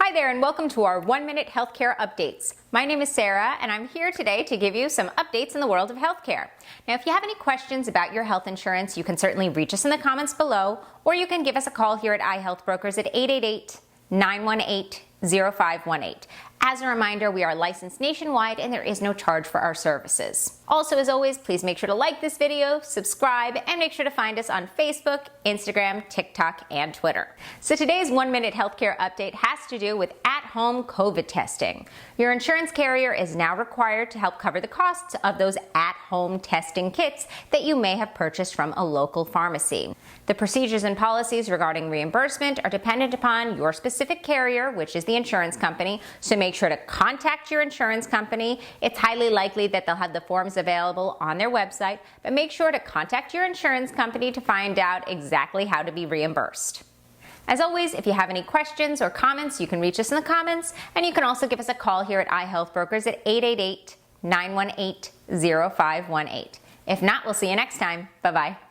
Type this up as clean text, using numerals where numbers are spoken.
Hi there and welcome to our 1-minute healthcare updates. My name is Sarah and I'm here today to give you some updates in the world of healthcare. Now, if you have any questions about your health insurance, you can certainly reach us in the comments below, or you can give us a call here at iHealthBrokers at 888-918-0518. As a reminder, we are licensed nationwide and there is no charge for our services. Also, as always, please make sure to like this video, subscribe, and make sure to find us on Facebook, Instagram, TikTok, and Twitter. So today's 1-minute healthcare update has to do with at-home COVID testing. Your insurance carrier is now required to help cover the costs of those at-home testing kits that you may have purchased from a local pharmacy. The procedures and policies regarding reimbursement are dependent upon your specific carrier, which is the insurance company, so make sure to contact your insurance company. It's highly likely that they'll have the forms available on their website, but make sure to contact your insurance company to find out exactly how to be reimbursed. As always, if you have any questions or comments, you can reach us in the comments, and you can also give us a call here at iHealthBrokers at 888-918-0518. If not, we'll see you next time. Bye-bye.